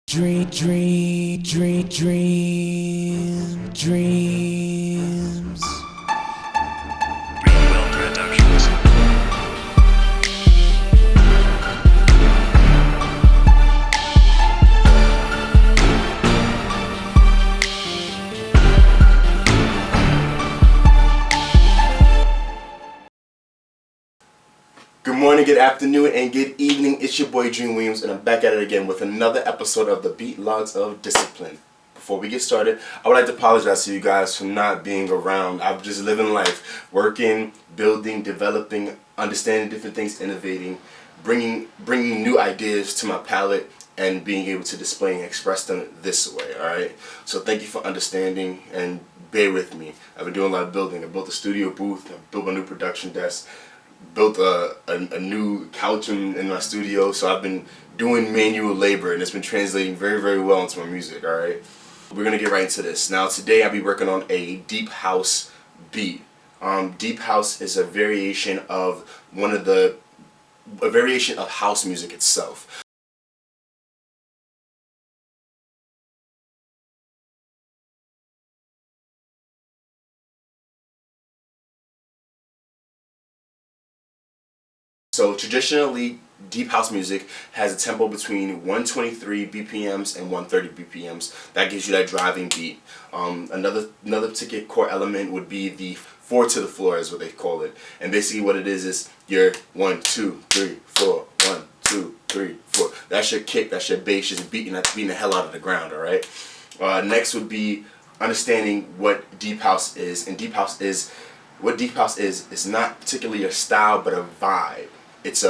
Dreams. Good morning, good afternoon, and good evening. It's your boy Dr3am Williams, and I'm back at it again with another episode of the Beat Logs of Discipline. Before we get started, I would like to apologize to you guys for not being around. I'm just living life, working, building, developing, understanding different things, innovating, bringing new ideas to my palette, and being able to display and express them this way. All right. So thank you for understanding and bear with me. I've been doing a lot of building. I built a studio booth. I built a new production desk. Built a new couch in my studio, so I've been doing manual labor, and it's been translating very, very well into my music. All right, we're gonna get right into this. Now today I'll be working on a deep house beat. Deep house is a variation of house music itself. So traditionally, deep house music has a tempo between 123 BPMs and 130 BPMs. That gives you that driving beat. Another particular core element would be the 4 to the floor, is what they call it. And basically what it is your 1, 2, 3, 4, 1, 2, 3, 4. That's your kick, that's your bass, just beating the hell out of the ground, all right? Next would be understanding what deep house is. And what deep house is not particularly a style, but a vibe. It's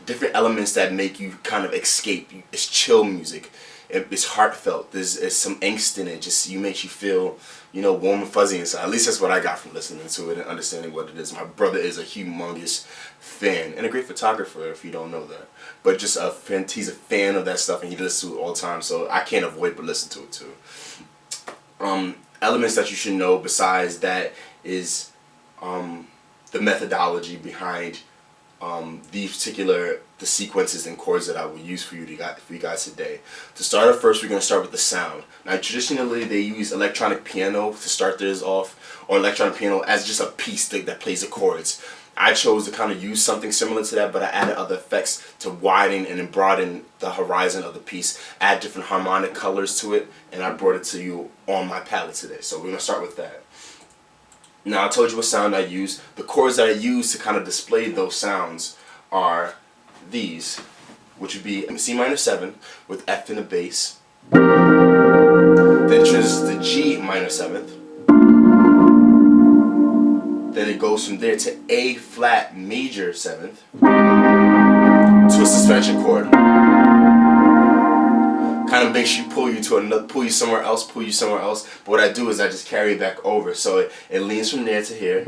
different elements that make you kind of escape. It's chill music. It's heartfelt. There's some angst in it. Just makes you feel, warm and fuzzy inside. At least that's what I got from listening to it and understanding what it is. My brother is a humongous fan and a great photographer, if you don't know that. But just he's a fan of that stuff, and he listens to it all the time. So I can't avoid but listen to it too. Elements that you should know besides that is the methodology behind the sequences and chords that I will use for you guys today. To start off first, we're going to start with the sound. Now traditionally they use electronic piano to start theirs off, or electronic piano as just a piece that plays the chords. I chose to kind of use something similar to that, but I added other effects to widen and broaden the horizon of the piece, add different harmonic colors to it, and I brought it to you on my palette today. So we're going to start with that. Now I told you what sound I use. The chords that I use to kind of display those sounds are these, which would be C minor 7 with F in the bass, then transitions to G minor 7th, then it goes from there to A flat major 7th, to a suspension chord. Kind of makes you pull you somewhere else. But what I do is I just carry it back over, so it leans from there to here.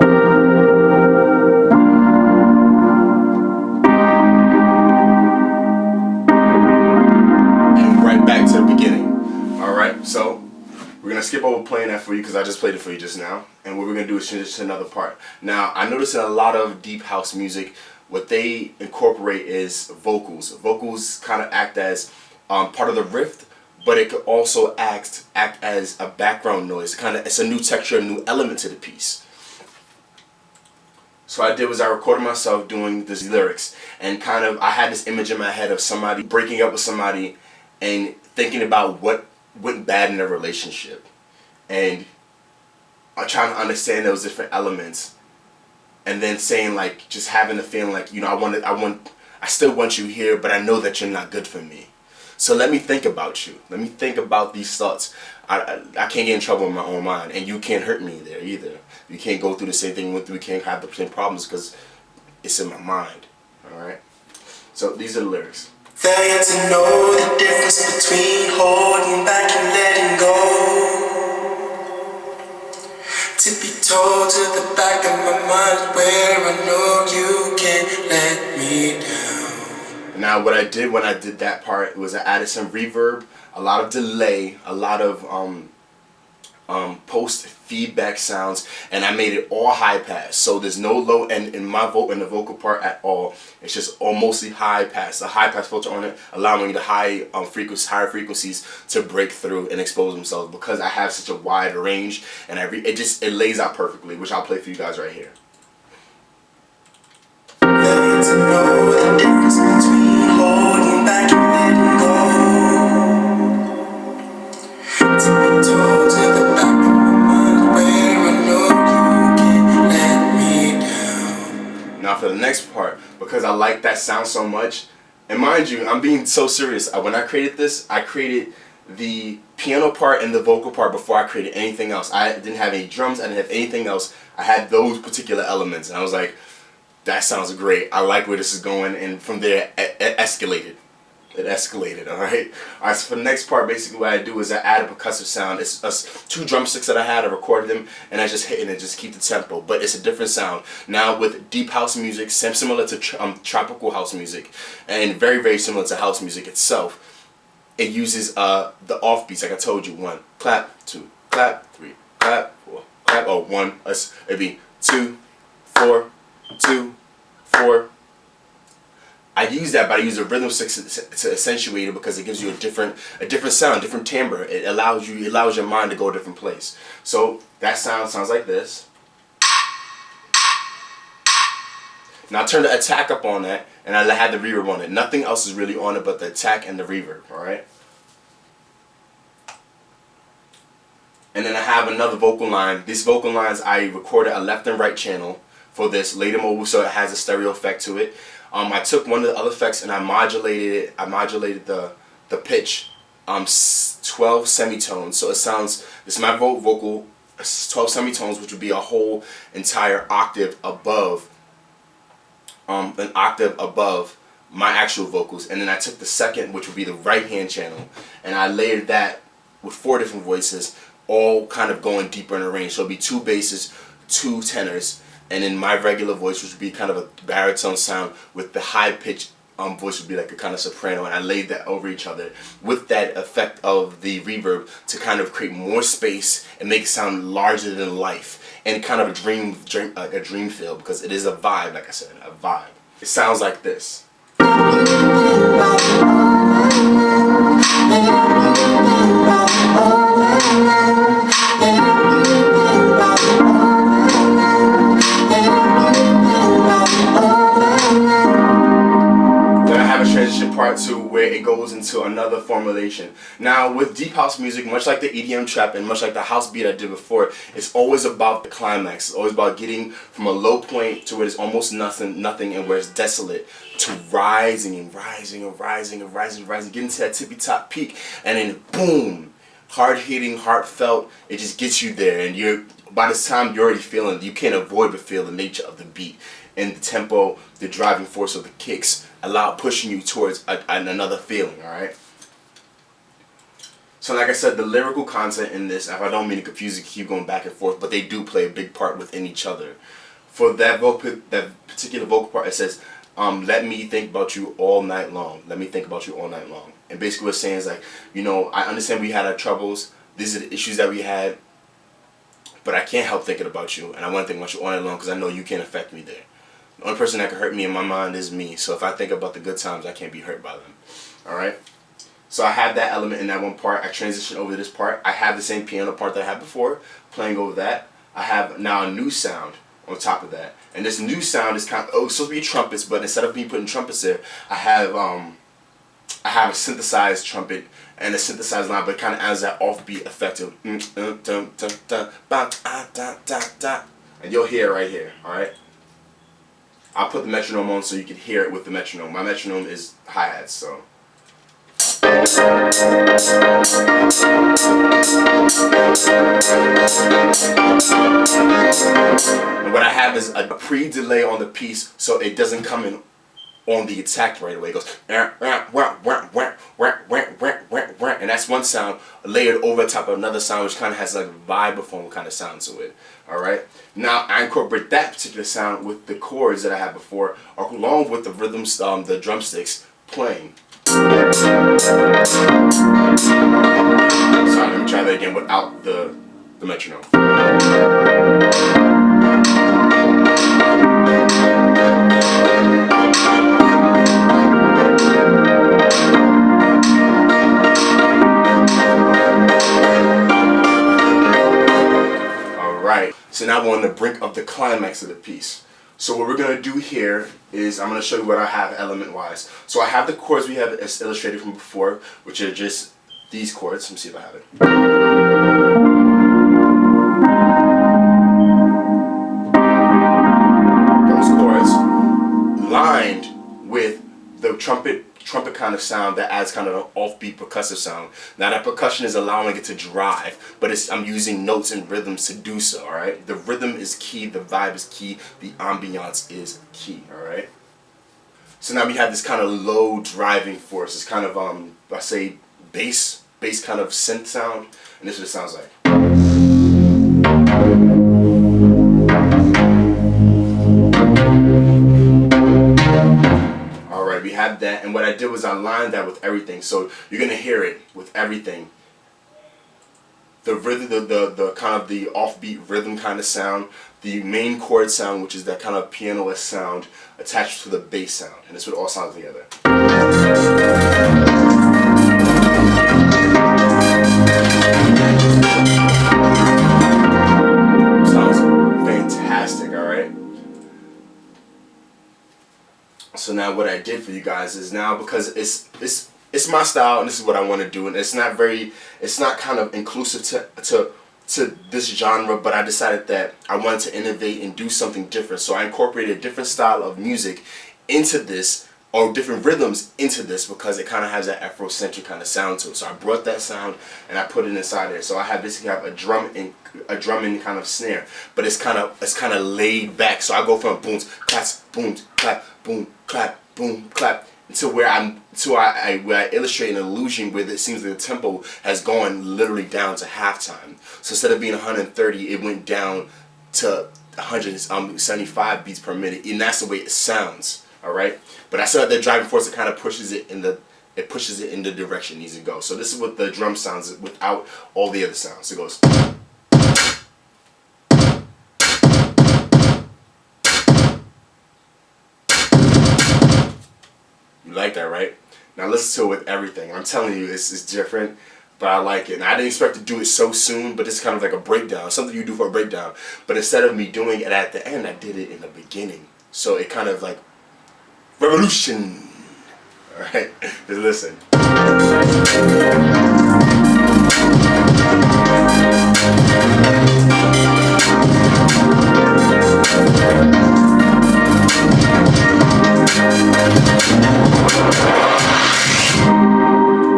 And right back to the beginning. Alright, so we're going to skip over playing that for you because I just played it for you just now. And what we're going to do is change it to another part. Now, I noticed in a lot of deep house music, what they incorporate is vocals. Vocals kind of act as part of the riff, but it could also act as a background noise. It's a new texture, a new element to the piece. So what I did was I recorded myself doing these lyrics, and I had this image in my head of somebody breaking up with somebody and thinking about what went bad in their relationship, and I'm trying to understand those different elements, and then saying just having the feeling I still want you here, but I know that you're not good for me. So let me think about you. Let me think about these thoughts. I can't get in trouble in my own mind, and you can't hurt me there either. You can't go through the same thing we can't have the same problems because it's in my mind. Alright? So these are the lyrics. Failure to know the difference between holding back and letting go. Tippy-toe to the back of my mind where I know you can't let me down. Now what I did when I did that part was I added some reverb, a lot of delay, a lot of post feedback sounds, and I made it all high pass. So there's no low end in my in the vocal part at all. It's just all mostly high pass. A high pass filter on it, allowing the higher frequencies to break through and expose themselves, because I have such a wide range, and it lays out perfectly, which I'll play for you guys right here. Learning to know the difference between holding back and letting go. Tiptoe to the back of my mind where I know you can't let me down. Now for the next part, because I like that sound so much, and mind you, I'm being so serious. When I created this, I created the piano part and the vocal part before I created anything else. I didn't have any drums, I didn't have anything else. I had those particular elements, and I was like, that sounds great. I like where this is going, and from there, it escalated. It escalated, alright? Alright, so for the next part, basically what I do is I add a percussive sound. It's 2 drumsticks that I had, I recorded them, and I just hit it and just keep the tempo. But it's a different sound. Now with deep house music, similar to tropical house music, and very, very similar to house music itself, it uses the offbeats, like I told you. 1, clap, 2, clap, 3, clap, 4, clap, oh, 1, it'd be 2, 4, 2, 4. I use that, but I use a rhythm stick to accentuate it, because it gives you a different sound, different timbre. It allows your mind to go a different place. So that sounds like this. Now I turn the attack up on that, and I had the reverb on it. Nothing else is really on it but the attack and the reverb. All right. And then I have another vocal line. These vocal lines, I recorded a left and right channel for this, laid them over so it has a stereo effect to it. I took one of the other effects and I modulated it. I modulated the pitch 12 semitones. So it sounds, this is my vocal 12 semitones, which would be a whole entire octave above my actual vocals. And then I took the second, which would be the right hand channel, and I layered that with 4 different voices, all kind of going deeper in the range. So it'll be 2 basses, 2 tenors, and then my regular voice, which would be kind of a baritone sound, with the high pitch voice would be like a kind of soprano, and I laid that over each other with that effect of the reverb to kind of create more space and make it sound larger than life, and kind of a dream feel, because it is a vibe, like I said, a vibe. It sounds like this. Part 2, where it goes into another formulation. Now with deep house music, much like the EDM trap and much like the house beat I did before, it's always about the climax. It's always about getting from a low point to where there's almost nothing, and where it's desolate, to rising and rising and rising and rising and rising, getting to that tippy top peak, and then boom, hard hitting, heartfelt. It just gets you there, and by this time you're already feeling. You can't avoid but feel the nature of the beat and the tempo, the driving force of the kicks, pushing you towards another feeling. All right. So like I said, the lyrical content in this, if I don't mean to confuse it, keep going back and forth, but they do play a big part within each other. For that particular vocal part, it says, "Let me think about you all night long. Let me think about you all night long." And basically, what it's saying is like, I understand we had our troubles. These are the issues that we had, but I can't help thinking about you, and I want to think about you all night long, because I know you can't affect me there. The only person that can hurt me in my mind is me. So if I think about the good times, I can't be hurt by them. Alright? So I have that element in that one part. I transition over to this part. I have the same piano part that I had before, playing over that. I have now a new sound on top of that. And this new sound is it's supposed to be trumpets, but instead of me putting trumpets there, I have a synthesized trumpet and a synthesized line, but it kind of adds that offbeat effect of and you'll hear it right here. Alright? I'll put the metronome on so you can hear it with the metronome. My metronome is hi-hats, so. And what I have is a pre-delay on the piece, so it doesn't come in on the attack right away. It goes, and that's one sound layered over top of another sound, which kind of has like a vibraphone kind of sound to it. Alright? Now I incorporate that particular sound with the chords that I had before, along with the rhythms, the drumsticks playing. Sorry, let me try that again without the the metronome. Alright, so now we're on the brink of the climax of the piece. So what we're going to do here is I'm going to show you what I have element wise. So I have the chords we have illustrated from before, which are just these chords. Let me see if I have it. Those chords lined with the trumpet kind of sound that adds kind of an offbeat percussive sound. Now that percussion is allowing it to drive, but I'm using notes and rhythms to do so, alright? The rhythm is key, the vibe is key, the ambiance is key, alright? So now we have this kind of low driving force, this kind of, I say bass kind of synth sound, and this is what it sounds like. Alright, we have that, and what I did was I lined that with everything, so you're going to hear it with everything. The rhythm, the kind of the offbeat rhythm kind of sound, the main chord sound, which is that kind of piano-esque sound, attached to the bass sound, and this would all sound together. Sounds fantastic, alright? So now what I did for you guys is now, because it's my style and this is what I want to do, and it's not kind of inclusive to this genre, but I decided that I wanted to innovate and do something different. So I incorporated a different style of music into this, or different rhythms into this, because it kind of has that Afro-centric kind of sound to it. So I brought that sound and I put it inside there. So I basically have a drumming kind of snare, but it's kind of laid back. So I go from boom, clap, boom, clap, boom, clap, boom, clap, where I illustrate an illusion where it seems like the tempo has gone literally down to halftime. So instead of being 130, it went down to 175 beats per minute, and that's the way it sounds. All right, but I still have that driving force that kind of pushes it in the direction it needs to go. So this is what the drum sounds without all the other sounds. It goes. You like that, right? Now listen to it with everything. I'm telling you, it's different, but I like it. And I didn't expect to do it so soon, but it's kind of like a breakdown, something you do for a breakdown. But instead of me doing it at the end, I did it in the beginning. So it kind of like revolution. All right, just listen.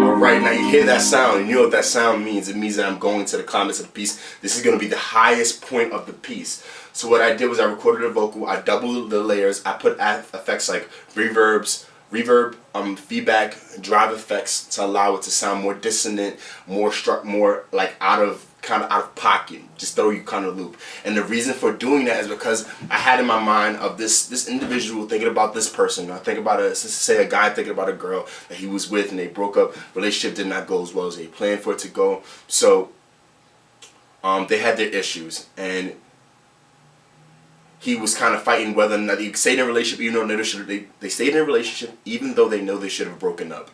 Alright, now you hear that sound, and you know what that sound means. It means that I'm going to the climax of the piece. This is going to be the highest point of the piece. So what I did was I recorded a vocal, I doubled the layers, I put effects like reverb, feedback, drive effects to allow it to sound more dissonant, more like out of pocket, just throw you kind of loop. And the reason for doing that is because I had in my mind of this individual thinking about this person. I think about say a guy thinking about a girl that he was with and they broke up, relationship did not go as well as they planned for it to go. So they had their issues, and he was kind of fighting whether or not they stayed in a relationship, even though they stayed in a relationship, even though they know they should have broken up.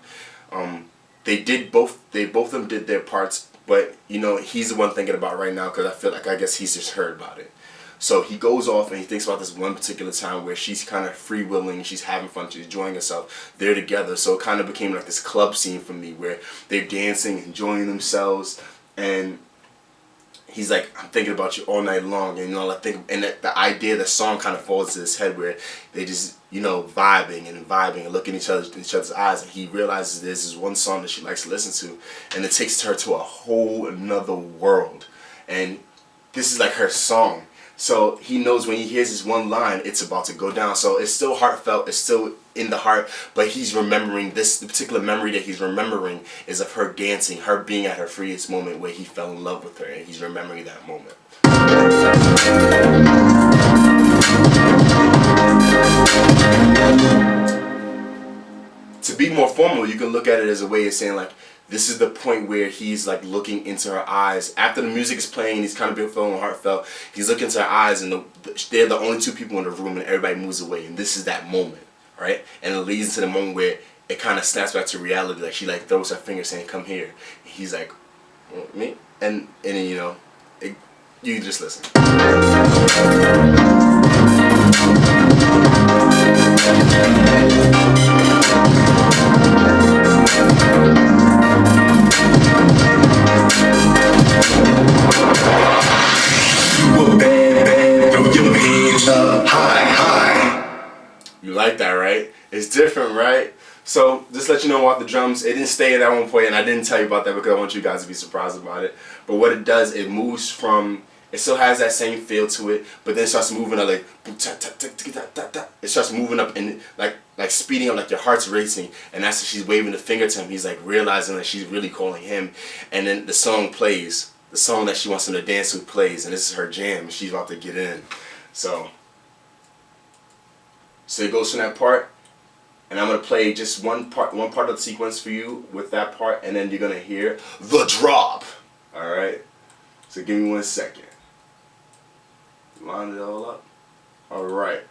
They both of them did their parts, but you know, he's the one thinking about right now, because I guess he's just heard about it. So he goes off and he thinks about this one particular time where she's kind of free-willing, she's having fun, she's enjoying herself, they're together. So it kind of became like this club scene for me where they're dancing, enjoying themselves, and he's like, I'm thinking about you all night long, and you know, the idea, the song kind of falls into his head where they just, you know, vibing and looking in each other's eyes, and he realizes there's this one song that she likes to listen to, and it takes her to a whole another world, and this is like her song. So he knows when he hears this one line, it's about to go down. So it's still heartfelt, it's still in the heart, but he's remembering the particular memory that he's remembering is of her dancing, her being at her freest moment where he fell in love with her, and he's remembering that moment. To be more formal, you can look at it as a way of saying like, this is the point where he's like looking into her eyes. After the music is playing, he's kind of feeling heartfelt. He's looking into her eyes, and they're the only two people in the room, and everybody moves away. And this is that moment, right? And it leads into the moment where it kind of snaps back to reality. Like she like throws her finger saying, "Come here." And he's like, "Me?" And you know, you just listen. You like that, right? It's different, right? So just let you know about the drums. It didn't stay at that one point, and I didn't tell you about that because I want you guys to be surprised about it. But what it does, it moves from, it still has that same feel to it, but then it starts moving up like, it starts moving up and like speeding up, like your heart's racing, and that's she's waving the finger to him. He's like realizing that she's really calling him, and then the song plays. The song that she wants him to dance to plays, and this is her jam, and she's about to get in. So it goes from that part, and I'm gonna play just one part of the sequence for you with that part, and then you're gonna hear the drop. All right. So give me 1 second. Line it all up. All right.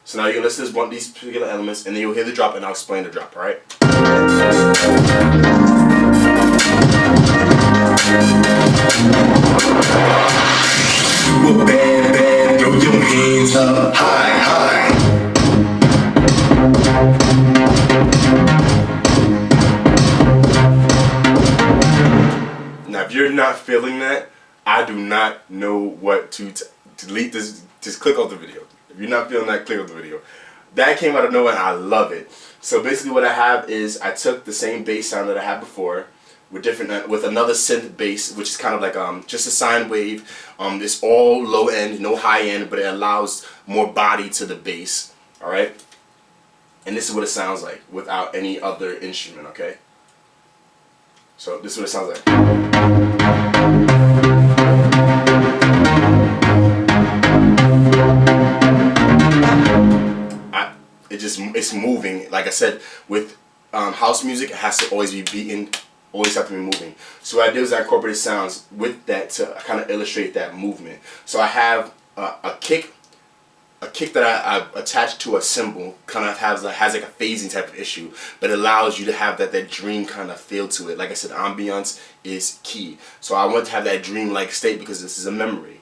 So now you're gonna listen to these particular elements, and then you'll hear the drop, and I'll explain the drop. All right. Bad, bad, throw your hands up, high, high. Now, if you're not feeling that, I do not know what to delete this. Just click off the video. If you're not feeling that, click off the video. That came out of nowhere, and I love it. So basically, what I have is I took the same bass sound that I had before with another synth bass, which is kind of like just a sine wave. It's all low end, no high end, but it allows more body to the bass. All right. And this is what it sounds like without any other instrument. Okay. So this is what it sounds like. It's moving. Like I said, with house music, it has to always be beaten, always have to be moving. So what I did was I incorporated sounds with that to kind of illustrate that movement. So I have a kick that I attached to a cymbal, kind of has like a phasing type of issue, but it allows you to have that dream kind of feel to it. Like I said, ambiance is key. So I want to have that dreamlike state because this is a memory.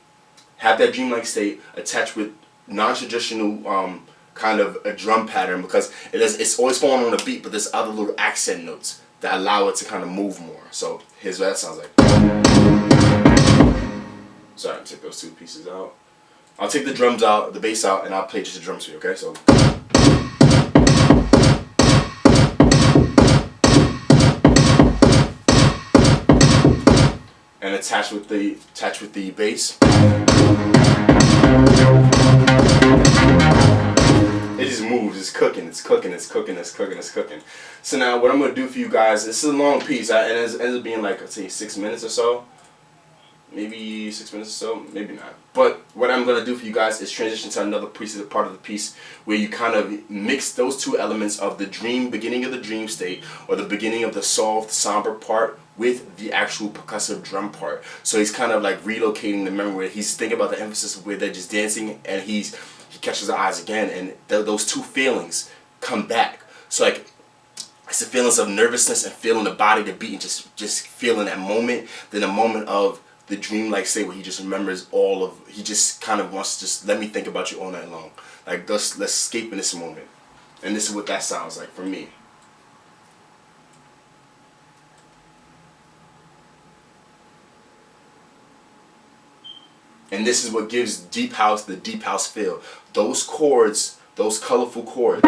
Have that dreamlike state attached with non-traditional kind of a drum pattern because it's always falling on a beat, but there's other little accent notes that allow it to kind of move more. So here's what that sounds like. Sorry, I'll take those two pieces out. I'll take the drums out, the bass out, and I'll play just the drums for you, okay? So. And attach with the bass. It just moves, it's cooking, it's cooking, it's cooking, it's cooking, it's cooking. So now what I'm going to do for you guys, this is a long piece, and it ends up being like, let's say 6 minutes or so. Maybe 6 minutes or so, maybe not. But what I'm going to do for you guys is transition to another part of the piece where you kind of mix those two elements of the beginning of the dream state, or the beginning of the soft, somber part with the actual percussive drum part. So he's kind of like relocating the memory where he's thinking about the emphasis of where they're just dancing, and he catches the eyes again, and those two feelings come back. So like, it's the feelings of nervousness and feeling the body, the beat, and just feeling that moment. Then a moment of the dreamlike state where he just remembers he just kind of wants to just let me think about you all night long. Like, let's escape in this moment. And this is what that sounds like for me. And this is what gives deep house the deep house feel. Those chords, those colorful chords,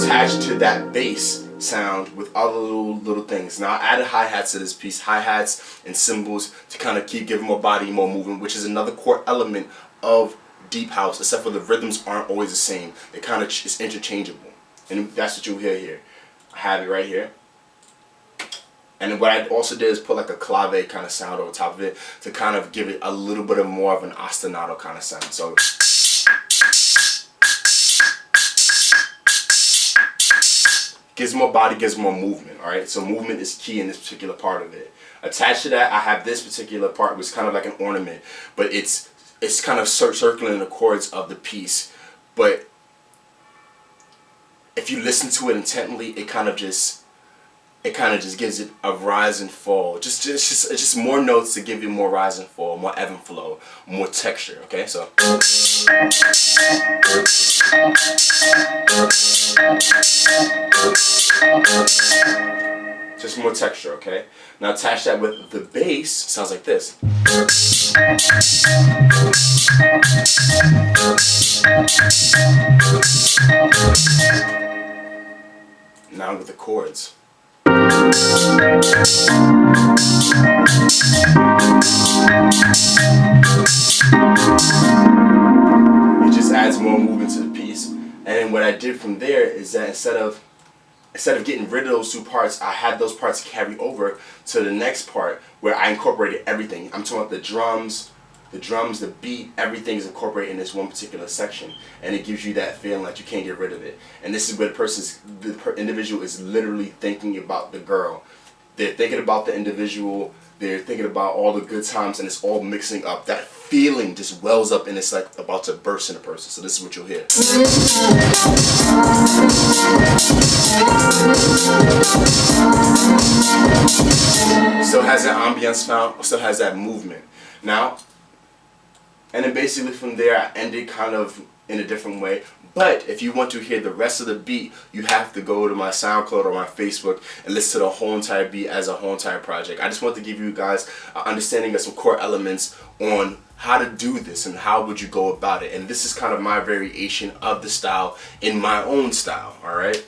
attached to that bass sound with other little things. Now I added hi-hats to this piece, hi-hats and cymbals to kind of keep giving more body, more movement, which is another core element of deep house, except for the rhythms aren't always the same. It kind of is interchangeable. And that's what you'll hear here. I have it right here. And what I also did is put like a clave kind of sound over top of it to kind of give it a little bit of more of an ostinato kind of sound. So gives more body, gives more movement. All right, so movement is key in this particular part of it. Attached to that, I have this particular part, which is kind of like an ornament, but it's kind of circling the chords of the piece. But if you listen to it intently, it kind of just gives it a rise and fall. It's just more notes to give you more rise and fall, more ebb and flow, more texture. Okay, so. Just more texture, okay? Now attach that with the bass, sounds like this. Now with the chords. It just adds more movement to the piece. And then what I did from there is that instead of getting rid of those two parts, I had those parts carry over to the next part where I incorporated everything. I'm talking about the drums, the beat, everything is incorporated in this one particular section, and it gives you that feeling like you can't get rid of it. And this is where the individual is literally thinking about the girl. They're thinking about the individual. They're thinking about all the good times, and it's all mixing up. That feeling just wells up, and it's like about to burst in a person. So this is what you'll hear. Still has that ambiance sound, still has that movement. Now, and then basically from there, I ended kind of in a different way. But if you want to hear the rest of the beat, you have to go to my SoundCloud or my Facebook and listen to the whole entire beat as a whole entire project. I just want to give you guys an understanding of some core elements on how to do this and how would you go about it. And this is kind of my variation of the style in my own style, alright?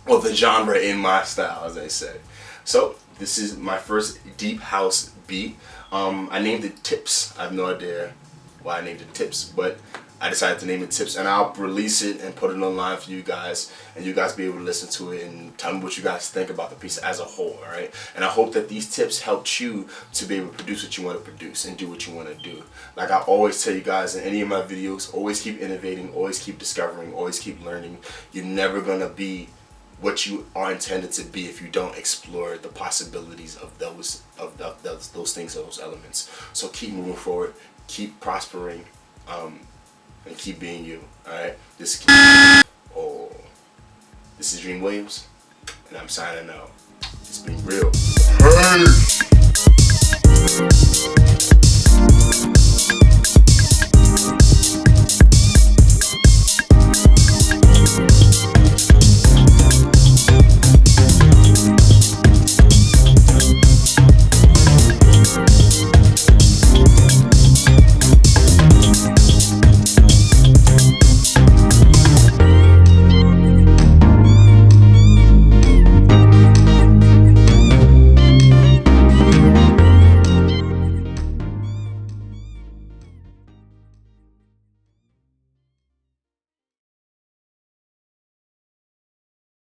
Or the genre in my style, as they say. So this is my first deep house beat. I named it Tips. I have no idea why I named it Tips, but I decided to name it Tips, and I'll release it and put it online for you guys, and you guys be able to listen to it and tell me what you guys think about the piece as a whole, alright? And I hope that these tips helped you to be able to produce what you want to produce and do what you want to do. Like I always tell you guys in any of my videos, always keep innovating, always keep discovering, always keep learning. You're never going to be what you are intended to be if you don't explore the possibilities of those things, those elements. So keep moving forward, keep prospering, and keep being you. Alright? This is Dr3am Williams, and I'm signing out. It's been real. Hey!